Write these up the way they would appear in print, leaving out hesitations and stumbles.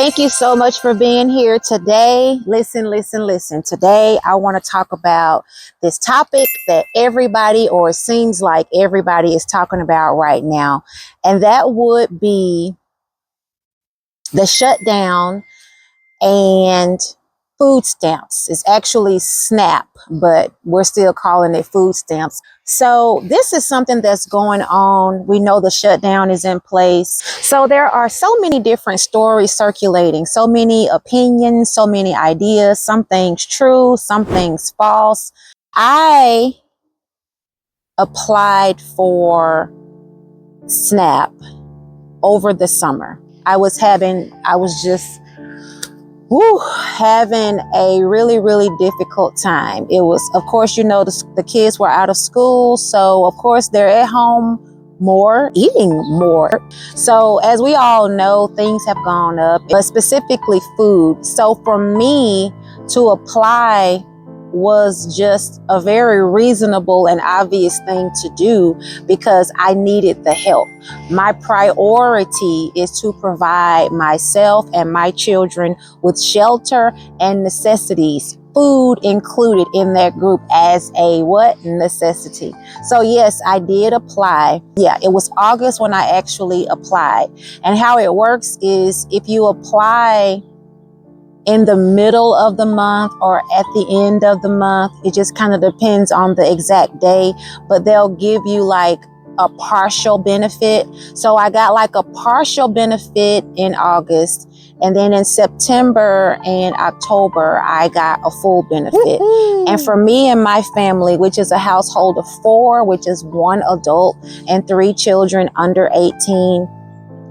Thank you so much for being here today. Listen. Today, I want to talk about this topic that everybody, or it seems like everybody, is talking about right now. And that would be the shutdown and food stamps. It's actually SNAP, but we're still calling it food stamps. So this is something that's going on. We know the shutdown is in place. So there are so many different stories circulating, so many opinions, so many ideas, some things true, some things false. I applied for SNAP over the summer. I was just having a really difficult time. It was, of course, the kids were out of school. So, of course, they're at home more, eating more. So, as we all know, things have gone up, but specifically food. So, for me to apply was just a very reasonable and obvious thing to do because I needed the help. My priority is to provide myself and my children with shelter and necessities, food included in that group as a necessity. So yes, I did apply. Yeah, it was August when I actually applied. And how it works is if you apply in the middle of the month or at the end of the month, it just kind of depends on the exact day, but they'll give you like a partial benefit. So I got like a partial benefit in August, and then in September and October, I got a full benefit. And for me and my family, which is a household of 4, which is 1 adult and 3 children under 18,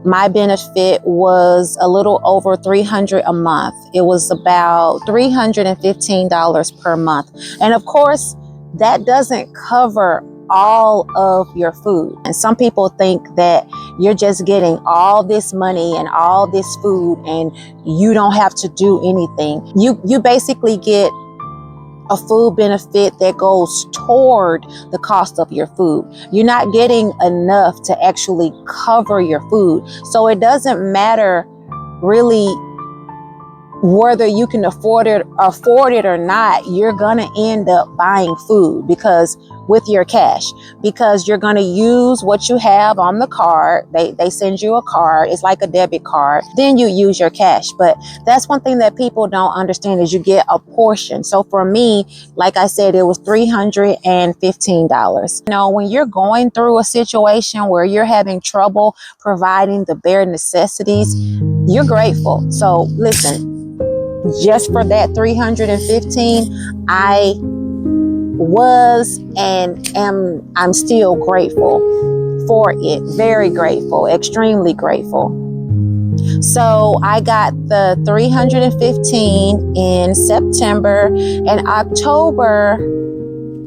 my benefit was a little over $300 a month. It was about $315 per month. And of course, that doesn't cover all of your food. And some people think that you're just getting all this money and all this food and you don't have to do anything. You basically get a food benefit that goes toward the cost of your food. You're not getting enough to actually cover your food. So it doesn't matter really whether you can afford it or not. You're gonna end up buying food because with your cash, because you're gonna use what you have on the card. They send you a card. It's like a debit card. Then you use your cash. But that's one thing that people don't understand is you get a portion. So for me, like I said, it was $315. When you're going through a situation where you're having trouble providing the bare necessities, you're grateful. So listen, just for that 315, I was and I'm still grateful for it. Very grateful, extremely grateful. So I got the 315 in September. and October.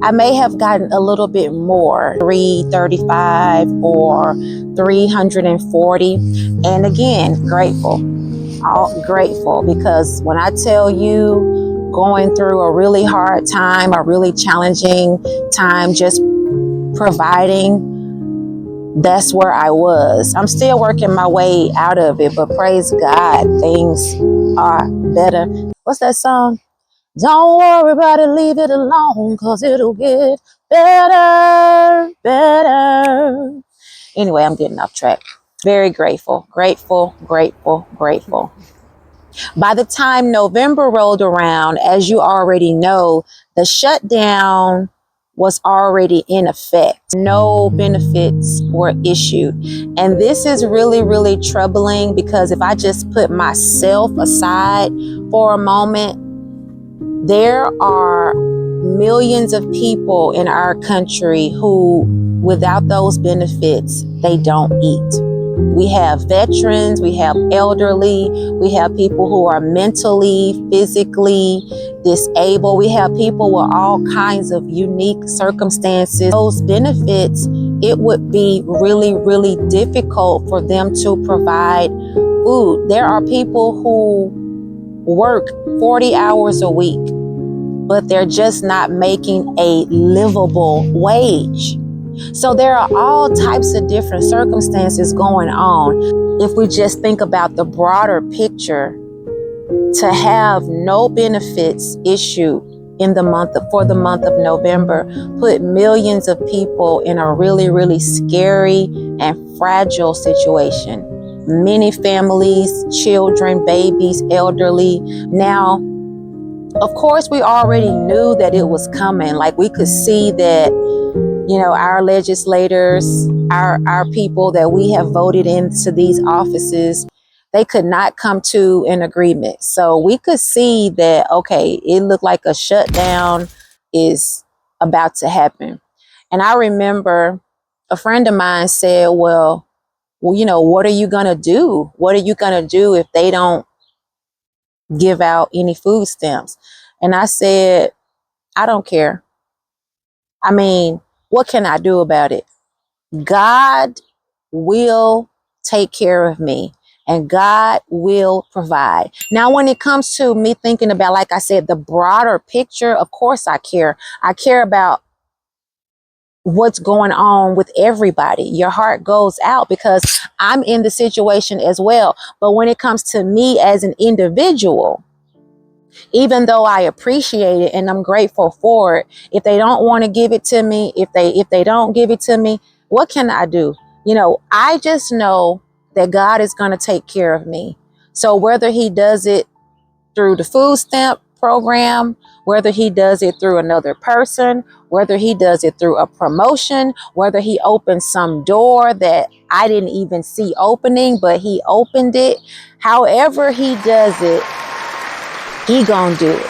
I may have gotten a little bit more, 335 or 340. And again, grateful. All grateful, because when I tell you, going through a really hard time, a really challenging time, just providing, that's where I was. I'm still working my way out of it, but praise God, things are better. What's that song? Don't worry about it, leave it alone, 'cause it'll get better. Anyway, I'm getting off track. Very grateful. By the time November rolled around, as you already know, the shutdown was already in effect. No benefits were issued. And this is really troubling, because if I just put myself aside for a moment, there are millions of people in our country who, without those benefits, they don't eat. We have veterans, we have elderly, we have people who are mentally, physically disabled. We have people with all kinds of unique circumstances. Those benefits, it would be really difficult for them to provide food. There are people who work 40 hours a week, but they're just not making a livable wage. So there are all types of different circumstances going on. If we just think about the broader picture, to have no benefits issued for the month of November put millions of people in a really, really scary and fragile situation. Many families, children, babies, elderly. Now, of course, we already knew that it was coming. Like, we could see that, our legislators, our people that we have voted into these offices, they could not come to an agreement. So we could see that, okay, it looked like a shutdown is about to happen. And I remember a friend of mine said, well, what are you going to do? What are you going to do if they don't give out any food stamps? And I said, I don't care. I mean, what can I do about it? God will take care of me and God will provide. Now, when it comes to me thinking about, like I said, the broader picture, of course I care. I care about what's going on with everybody. Your heart goes out because I'm in the situation as well. But when it comes to me as an individual, even though I appreciate it and I'm grateful for it, if they don't want to give it to me, if they don't give it to me, what can I do? I just know that God is going to take care of me. So whether he does it through the food stamp program, whether he does it through another person, whether he does it through a promotion, whether he opens some door that I didn't even see opening, but he opened it, however he does it, he gonna do it.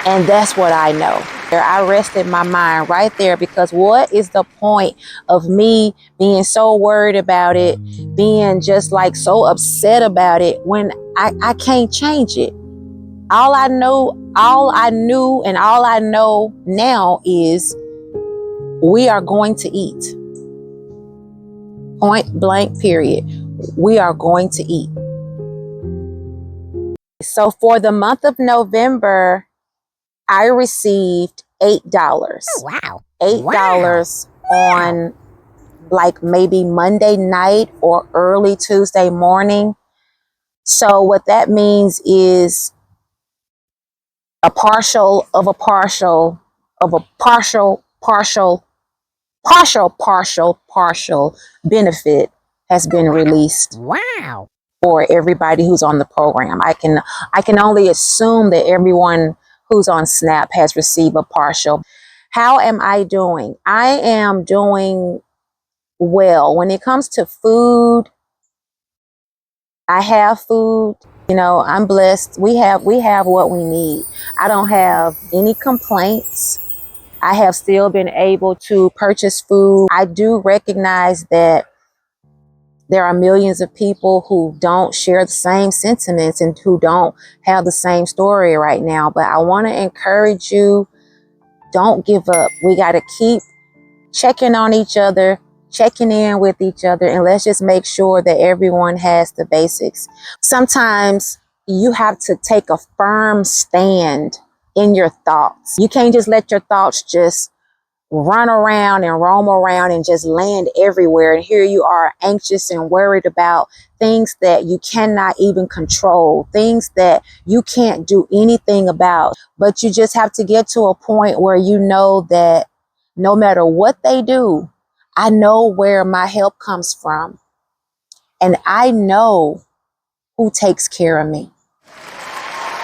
And that's what I know. I rested my mind right there, because what is the point of me being so worried about it, being just like so upset about it when I can't change it? All I knew, and all I know now is we are going to eat. Point blank, period. We are going to eat. So for the month of November, I received $8. Oh, wow. $8 on like maybe Monday night or early Tuesday morning. So what that means is a partial of a partial of a partial benefit has been released. Wow. For everybody who's on the program. I can only assume that everyone who's on SNAP has received a partial. How am I doing? I am doing well. When it comes to food, I have food. I'm blessed. We have what we need. I don't have any complaints. I have still been able to purchase food. I do recognize that there are millions of people who don't share the same sentiments and who don't have the same story right now. But I want to encourage you, don't give up. We got to keep checking on each other, checking in with each other, and let's just make sure that everyone has the basics. Sometimes you have to take a firm stand in your thoughts. You can't just let your thoughts just run around and roam around and just land everywhere. And here you are anxious and worried about things that you cannot even control, things that you can't do anything about. But you just have to get to a point where you know that no matter what they do, I know where my help comes from. And I know who takes care of me.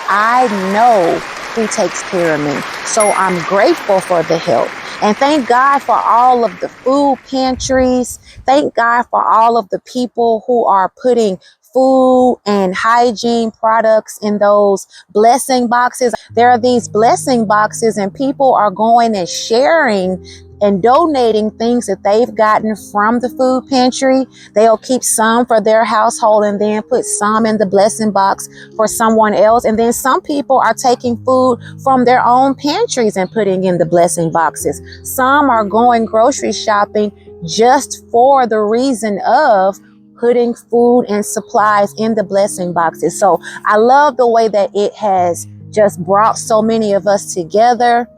I know who takes care of me. So I'm grateful for the help. And thank God for all of the food pantries. Thank God for all of the people who are putting food and hygiene products in those blessing boxes. There are these blessing boxes and people are going and sharing and donating things that they've gotten from the food pantry. They'll keep some for their household and then put some in the blessing box for someone else. And then some people are taking food from their own pantries and putting in the blessing boxes. Some are going grocery shopping just for the reason of putting food and supplies in the blessing boxes. So I love the way that it has just brought so many of us together.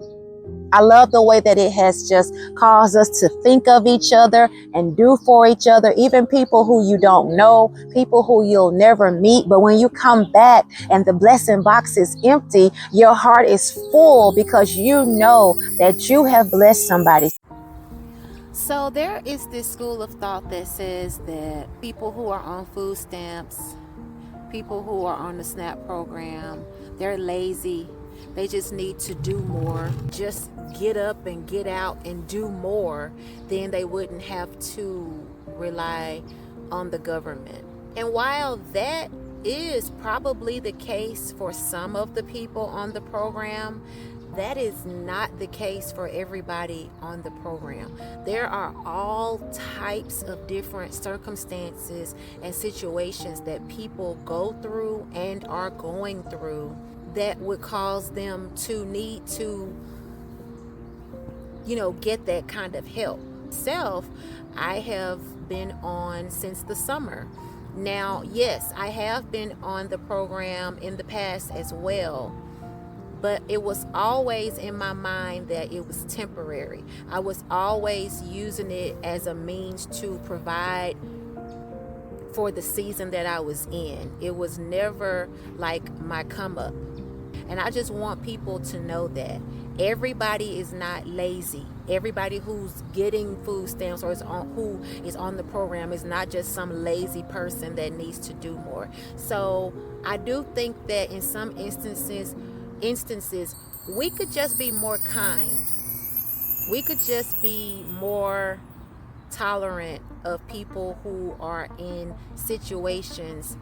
I love the way that it has just caused us to think of each other and do for each other, even people who you don't know, people who you'll never meet. But when you come back and the blessing box is empty, your heart is full because you know that you have blessed somebody. So there is this school of thought that says that people who are on food stamps, people who are on the S.N.A.P program, they're lazy. They just need to do more. Just get up and get out and do more. Then they wouldn't have to rely on the government. And while that is probably the case for some of the people on the program, that is not the case for everybody on the program. There are all types of different circumstances and situations that people go through and are going through that would cause them to need to, get that kind of help. I have been on since the summer. Now, yes, I have been on the program in the past as well, but it was always in my mind that it was temporary. I was always using it as a means to provide for the season that I was in. It was never like my come up. And I just want people to know that everybody is not lazy. Everybody who's getting food stamps or who is on the program is not just some lazy person that needs to do more. So I do think that in some instances, we could just be more kind. We could just be more tolerant of people who are in situations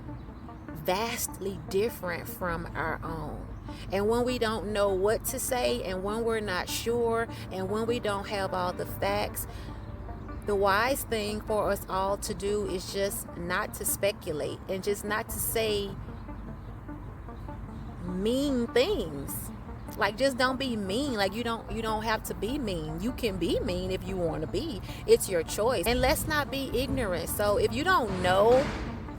vastly different from our own. And when we don't know what to say, and when we're not sure, and when we don't have all the facts, the wise thing for us all to do is just not to speculate and just not to say mean things. Like, just don't be mean. Like, you don't have to be mean. You can be mean if you want to be. It's your choice. And let's not be ignorant. So if you don't know,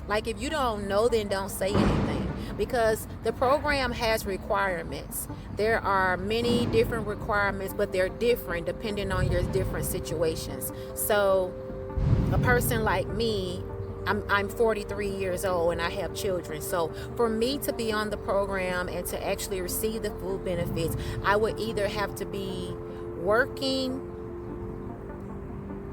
then don't say anything, because the program has requirements. There are many different requirements, but they're different depending on your different situations. So a person like me, I'm 43 years old and I have children. So for me to be on the program and to actually receive the food benefits, I would either have to be working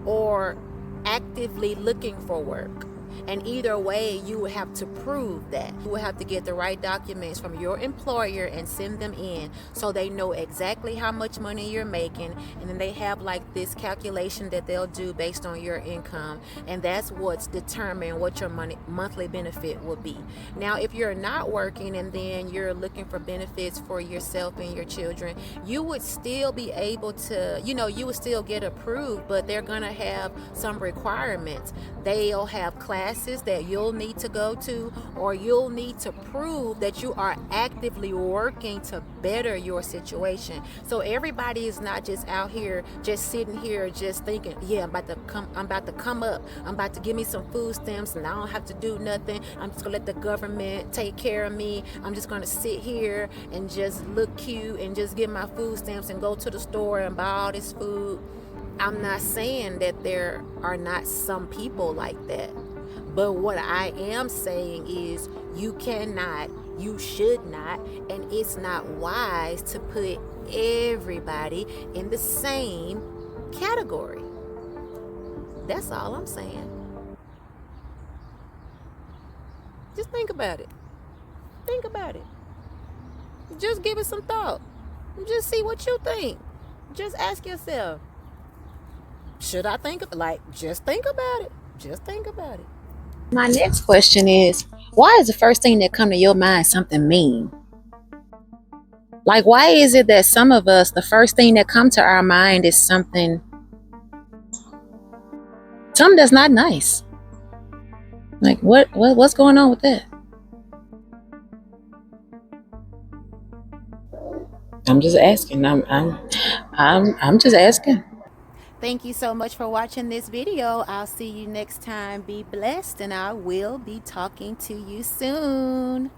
or actively looking for work. And either way, you would have to prove that. You would have to get the right documents from your employer and send them in so they know exactly how much money you're making. And then they have like this calculation that they'll do based on your income. And that's what's determined what your monthly benefit will be. Now, if you're not working and then you're looking for benefits for yourself and your children, you would still be able to, you would still get approved, but they're going to have some requirements. They'll have classes that you'll need to go to, or you'll need to prove that you are actively working to better your situation. So everybody is not just out here just sitting here just thinking, yeah, I'm about to come up, I'm about to give me some food stamps and I don't have to do nothing, I'm just gonna let the government take care of me, I'm just gonna sit here and just look cute and just get my food stamps and go to the store and buy all this food. I'm not saying that there are not some people like that. But what I am saying is you cannot, you should not, and it's not wise to put everybody in the same category. That's all I'm saying. Just think about it. Think about it. Just give it some thought. Just see what you think. Just ask yourself, should I think of it? Like, just think about it. Just think about it. My next question is, why is the first thing that come to your mind something mean? Like, why is it that some of us, the first thing that come to our mind is something that's not nice? Like, what's going on with that? I'm just asking. I'm just asking. Thank you so much for watching this video. I'll see you next time. Be blessed, and I will be talking to you soon.